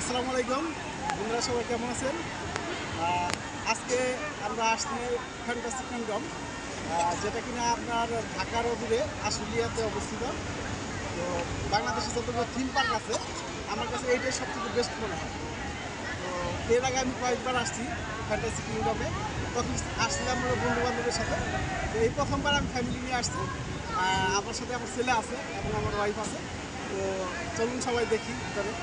আসসালামু আলাইকুম বন্ধুরা, সবাই কেমন আছেন? আজকে আমরা আসছি ফ্যান্টাসি কিংডম, যেটা কিনা আপনার ঢাকার অদূরে আশুলিয়াতে অবস্থিত। তো বাংলাদেশে যতগুলো থিম পার্ক আছে, আমার কাছে এইটাই সবথেকে বেস্ট মনে হয়। তো এর আগে আমি কয়েকবার আসছি ফ্যান্টাসি কিংডমে, তখন আসছিলাম আমার বন্ধু বান্ধবের সাথে। তো এই প্রথমবার আমি ফ্যামিলি নিয়ে আসছি। আমার সাথে আমার ছেলে আছে এবং আমার ওয়াইফ আছে। তো চলুন সবাই দেখি ভিতরে।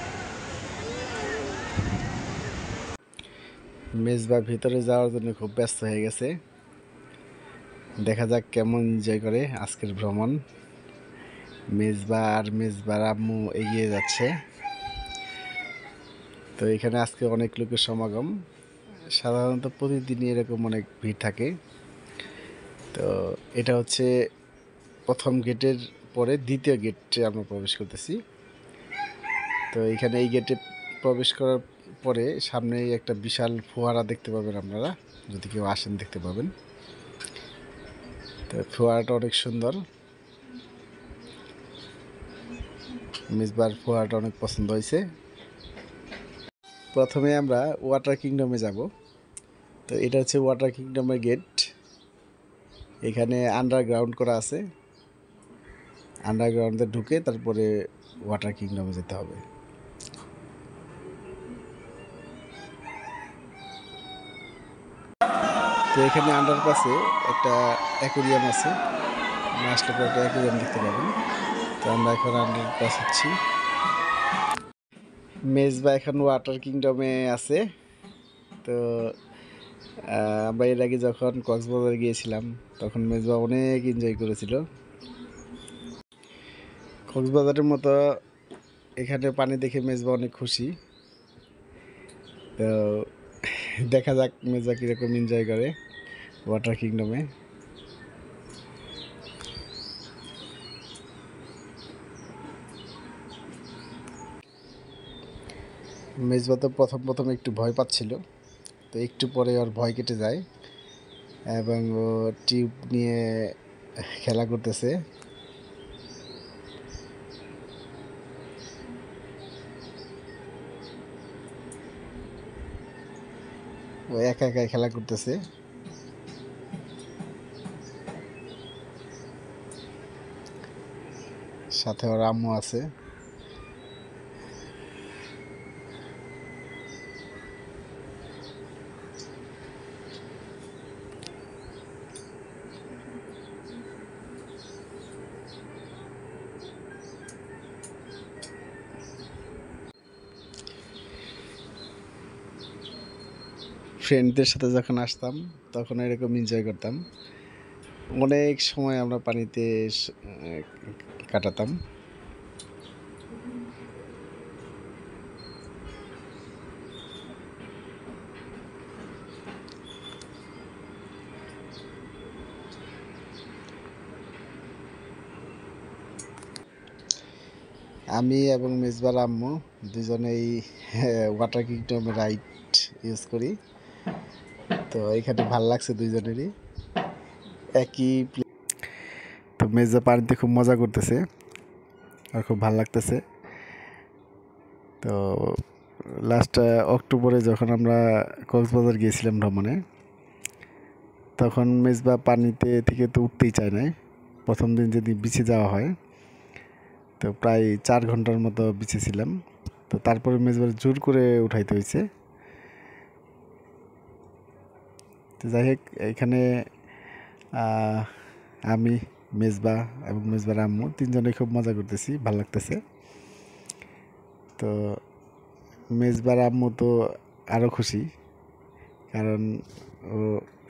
মেজবা ভিতরে যাওয়ার জন্য খুব ব্যস্ত হয়ে গেছে। দেখা যাক কেমন এনজয় করে আজকের ভ্রমণ। মেজবা আর মেজবার আম্মু এগিয়ে যাচ্ছে। তো এখানে আজকে অনেক লোকের সমাগম। সাধারণত প্রতিদিনই এরকম অনেক ভিড় থাকে। তো এটা হচ্ছে প্রথম গেটের পরে দ্বিতীয় গেটে আমরা প্রবেশ করতেছি। তো এখানে এই গেটে প্রবেশ করার পরে সামনেই একটা বিশাল ফোয়ারা দেখতে পাবেন আপনারা, যদি কেউ আসেন দেখতে পাবেন। তো ফোয়ারাটা অনেক সুন্দর। মিসবার ফোয়ারাটা অনেক পছন্দ হয়েছে। প্রথমে আমরা ওয়াটার কিংডমে যাব। তো এটা হচ্ছে ওয়াটার কিংডমের গেট। এখানে আন্ডারগ্রাউন্ড করা আছে। আন্ডারগ্রাউন্ডে ঢুকে তারপরে ওয়াটার কিংডমে যেতে হবে। তো এখানে আন্ডারপাসে একটা অ্যাকোরিয়াম আছে। আসলে পরে একটা অ্যাকোরিয়াম দেখতে পাবেন। তো আমরা এখন আন্ডারপাস হচ্ছি। মেজবা এখন ওয়াটার কিংডমে আছে। তো আমরা এর আগে যখন কক্সবাজার গিয়েছিলাম তখন মেজবা অনেক এনজয় করেছিল। কক্সবাজারের মতো এখানে পানি দেখে মেজবা অনেক খুশি। তো দেখা যাক মেজবা কীরকম এনজয় করে ওয়াটার কিংডমে। মেজবা তো প্রথম প্রথম একটু ভয় পাচ্ছিল, তো একটু পরে ওর ভয় কেটে যায় এবং ও টিউব নিয়ে খেলা করতেছে। ও একা একা খেলা করতেছে। সাথে ওর আম্মু আছে। ফ্রেন্ডদের সাথে যখন আসতাম তখন এরকম এনজয় করতাম। অনেক সময় আমরা পানিতে কাটাতাম। আমি এবং মেজবার আম্মু দুজনেই ওয়াটার কিংডম রাইড ইউজ করি। তো এখানে ভাল লাগছে দুইজনেরই একই। তো মেজবা পানিতে খুব মজা করতেছে আর খুব ভাল লাগতেছে। তো লাস্ট অক্টোবরে যখন আমরা কক্সবাজার গিয়েছিলাম ভ্রমণে, তখন মেজবা পানিতে থেকে তো উঠতেই চায় না। প্রথম দিন যদি বিচে যাওয়া হয়, তো প্রায় 4 ঘন্টার মতো বিচে ছিলাম। তো তারপরে মেজবার জোর করে উঠাইতে হয়েছে। তো যাই হোক, এখানে আমি, মেজবা এবং মেজবার আম্মু তিনজনে খুব মজা করতেছি, ভালো লাগতেছে। তো মেজবার আম্মু তো আরও খুশি, কারণ ও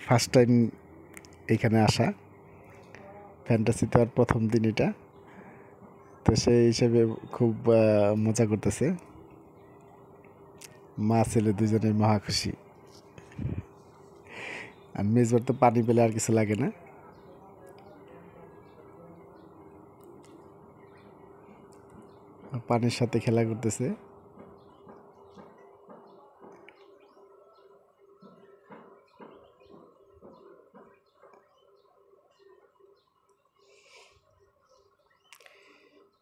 ফার্স্ট টাইম এখানে আসা। ফ্যান্টাসিতে আর প্রথম দিন এটা। তো সেই হিসেবে খুব মজা করতেছে। মা ছেলে দুজনে মহা খুশি। আর মেজবার তো পানি পেলে আর কিছু লাগে না। পানির সাথে খেলা করতেছে।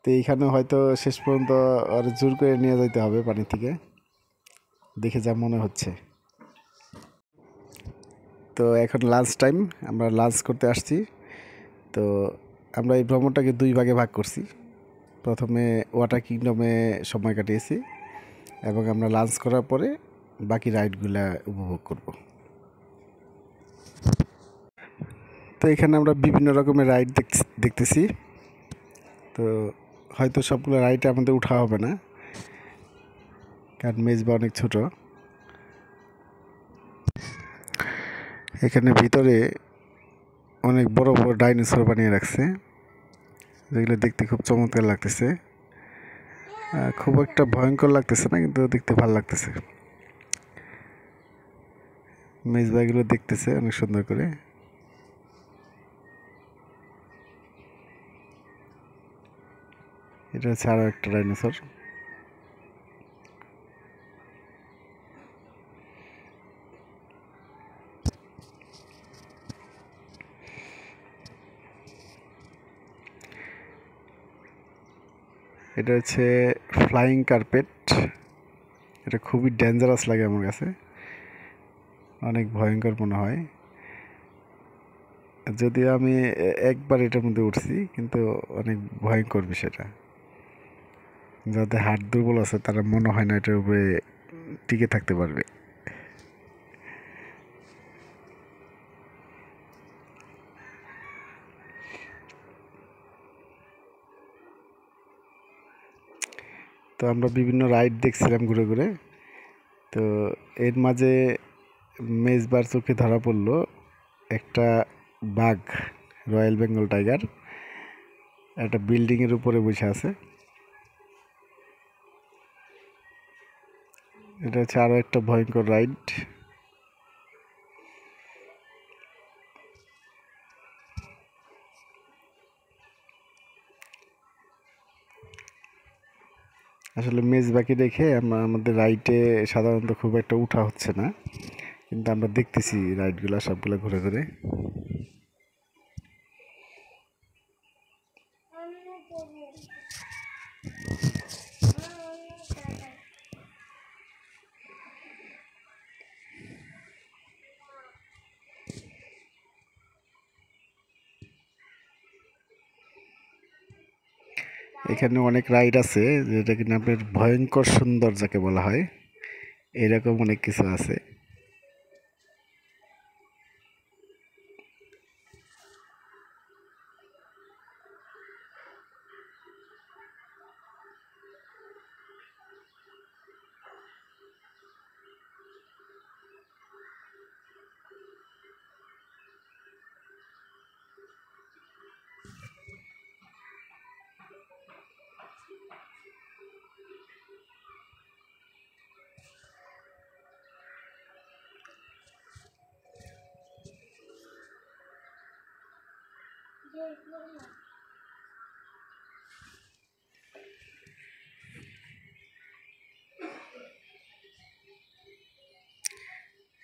তো এইখানে হয়তো শেষ পর্যন্ত আর জোর করে নিয়ে যাইতে হবে পানি থেকে। দেখে যা মনে হচ্ছে। তো এখন লাঞ্চ টাইম, আমরা লাঞ্চ করতে আসছি। তো আমরা এই ভ্রমণটাকে 2 ভাগে ভাগ করছি। প্রথমে ওয়াটার কিংডমে সময় কাটিয়েছি এবং আমরা লাঞ্চ করার পরে বাকি রাইডগুলা উপভোগ করব। তো এখানে আমরা বিভিন্ন রকমের রাইড দেখতেছি। তো হয়তো সবগুলো রাইডে আমাদের উঠা হবে না, কারণ মেজবা অনেক ছোট। এখানে ভিতরে অনেক বড় বড় ডাইনোসর বানিয়ে রাখছে, যেগুলো দেখতে খুব চমৎকার লাগতেছে। খুব একটা ভয়ঙ্কর লাগতেছে না, কিন্তু দেখতে ভালো লাগতেছে। মেজবা এগুলো দেখতেছে অনেক সুন্দর করে। এটা হচ্ছে আরো একটা ডাইনোসর। এটা হচ্ছে ফ্লাইং কার্পেট। এটা খুবই ডেঞ্জারাস লাগে আমার কাছে, অনেক ভয়ঙ্কর মনে হয়। যদিও আমি একবার এটার মধ্যে উঠছি, কিন্তু অনেক ভয়ঙ্কর বিষয়টা। যাদের হাড় দুর্বল আছে তারা মনে হয় না এটার উপরে টিকে থাকতে পারবে। তো আমরা বিভিন্ন রাইড দেখছিলাম ঘুরে ঘুরে। তো এর মাঝে মেজবার চোখে ধরা পড়লো একটা বাঘ, রয়্যাল বেঙ্গল টাইগার, একটা বিল্ডিংয়ের উপরে বসে আছে। এটা হচ্ছে আরো একটা ভয়ঙ্কর রাইড। আসলে মেজবাকে দেখে আমাদের রাইডে সাধারণত খুব একটা উঠা হচ্ছে না, কিন্তু আমরা দেখতেছি রাইডগুলো সবগুলো ঘুরে ঘুরে। এখানে অনেক রাইড আছে যেটা কিনা আপনার ভয়ঙ্কর সুন্দর যাকে বলা হয়, এরকম অনেক কিছু আছে।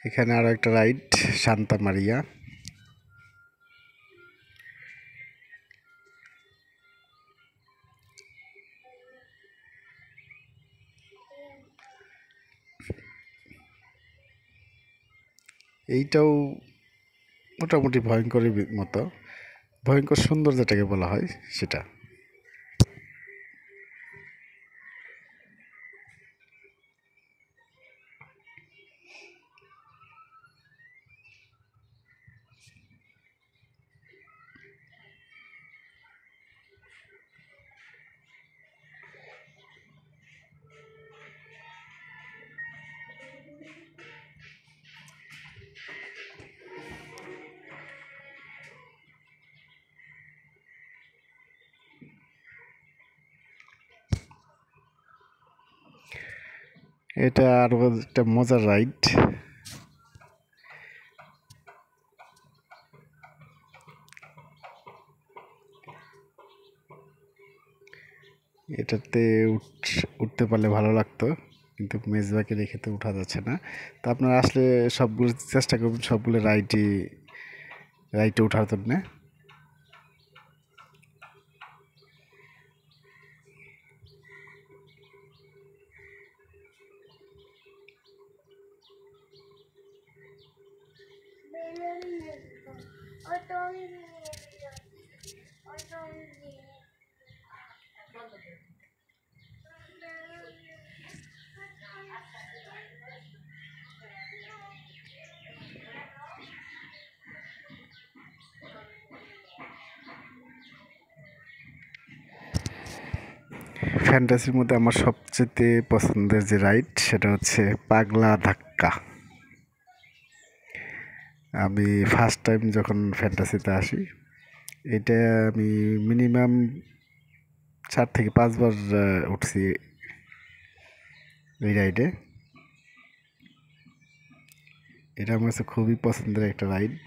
এখানে আরো একটা রাইড, শান্তা মারিয়া। এইটাও মোটামুটি ভয়ঙ্করের মতো, ভয়ঙ্কর সুন্দর যেটাকে বলা হয় সেটা। এটা আরো একটা মজার রাইড। এটাতে উঠতে পারলে ভালো লাগতো, কিন্তু মেজবাকে রেখে তো উঠা যাচ্ছে না। তো আপনারা আসলে সবগুলো চেষ্টা করবেন, সবগুলো রাইডে ওঠার জন্য। ফ্যান্টাসির মধ্যে আমার সবচেয়ে পছন্দের যে রাইড সেটা হচ্ছে পাগলা ধাক্কা। আমি ফার্স্ট টাইম যখন ফ্যান্টাসিতে আসি, এটা আমি মিনিমাম 4 থেকে 5 বার উঠছি এই রাইডে। এটা আমার কাছে খুবই পছন্দের একটা রাইড।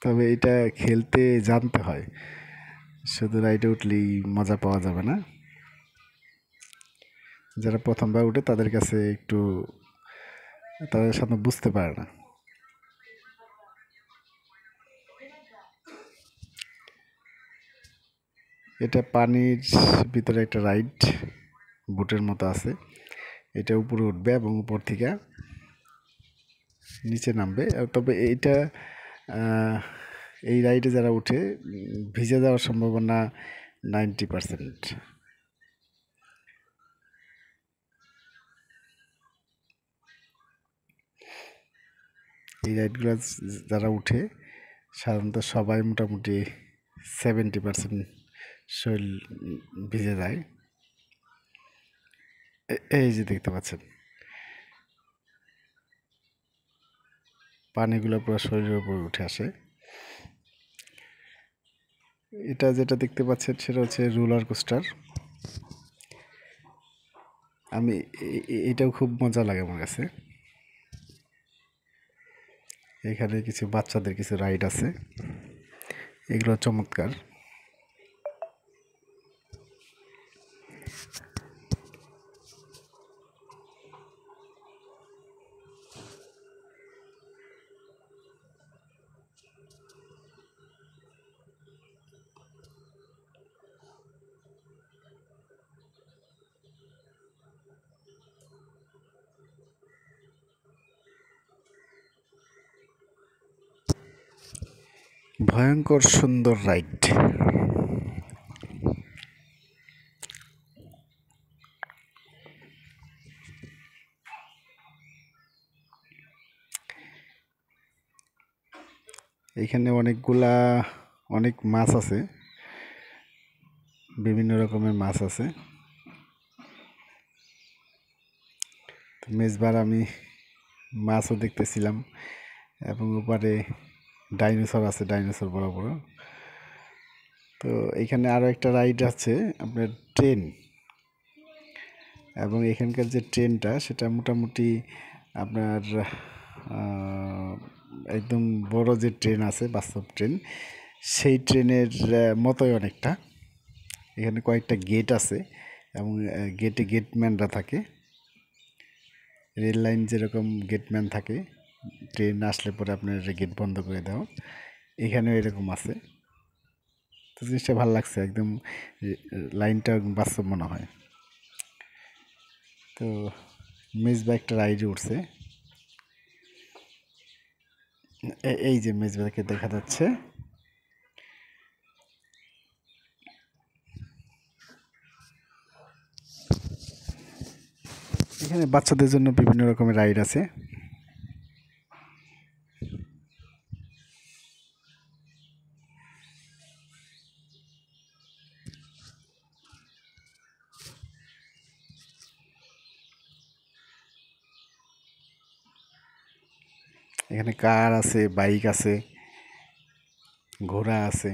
তবে এটা খেলতে জানতে হয়, শুধু রাইডে উঠলেই মজা পাওয়া যাবে না। যারা প্রথমবার উঠে তাদের কাছে একটু, তাদের সামনে বুঝতে পারে না। এটা পানির ভিতরে একটা রাইড, বোটের মতো আছে। এটা উপরে উঠবে এবং উপর থেকে নিচে নামবে। তবে এইটা এই রাইডে যারা উঠে ভিজে যাওয়ার সম্ভাবনা 90%। এই রাইডগুলো যারা উঠে সাধারণত সবাই মোটামুটি 70% শরীর ভিজে যায়। এই যে দেখতে পাচ্ছেন পানিগুলো পুরো শরীরের উপর উঠে আসে। এটা যেটা দেখতে পাচ্ছেন সেটা হচ্ছে রোলার কোস্টার। আমি এটাও খুব মজা লাগে আমার কাছে। এখানে কিছু বাচ্চাদের কিছু রাইড আছে, এগুলো চমৎকার। ভয়ঙ্কর সুন্দর রাইড। এখানে অনেক মাছ আছে, বিভিন্ন রকমের মাছ আছে। মেজবার আমি মাছও দেখতেছিলাম এবং ওপারে ডাইনোসর আছে, ডাইনোসর বড় বড়। তো এখানে আরও একটা রাইড আছে আপনার ট্রেন, এবং এখানকার যে ট্রেনটা সেটা মোটামুটি আপনার একদম বড় যে ট্রেন আছে, বাস্তব ট্রেন, সেই ট্রেনের মতোই অনেকটা। এখানে কয়েকটা গেট আছে এবং গেটে গেটম্যানরা থাকে। রেল লাইন যেরকম গেটম্যান থাকে, ট্রেন আসলে পরে আপনার গেট বন্ধ করে দেওয়া, এখানেও এরকম আছে। তো জিনিসটা ভালো লাগছে, একদম লাইনটা বাস্তব মনে হয়। তো মেজবা একটা রাইডে উঠছে, এই যে মেজবাকে দেখা যাচ্ছে। এখানে বাচ্চাদের জন্য বিভিন্ন রকমের রাইড আছে। এখানে কার আছে, বাইক আছে, ঘোড়া আছে,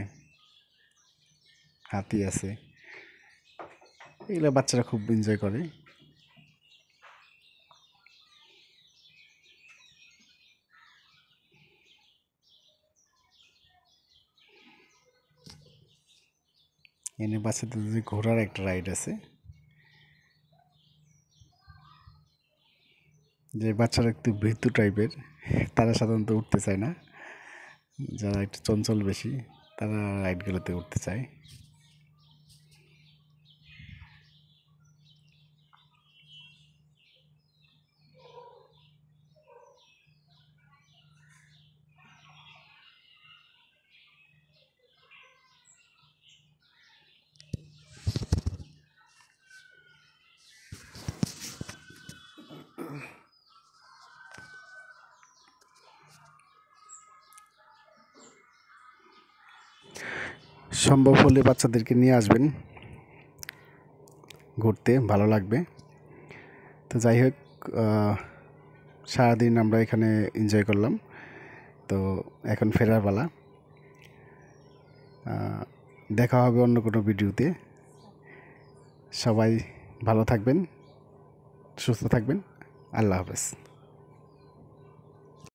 হাতি আছে। এগুলো বাচ্চারা খুব এনজয় করে। এখানে বাচ্চাদের যে ঘোড়ার একটা রাইড আছে, যে বাচ্চারা একটু ভীতু টাইপের, তারা সাধারণত উঠতে চায় না। যারা একটু চঞ্চল বেশি তারা রাইডগুলোতে উঠতে চায়। সম্ভব হলে বাচ্চাদেরকে নিয়ে আসবেন ঘুরতে, ভালো লাগবে। তো যাই হোক, সারাদিন আমরা এখানে এনজয় করলাম, তো এখন ফেরার পালা। দেখা হবে অন্য কোনো ভিডিওতে। সবাই ভালো থাকবেন, সুস্থ থাকবেন। আল্লাহ হাফেজ।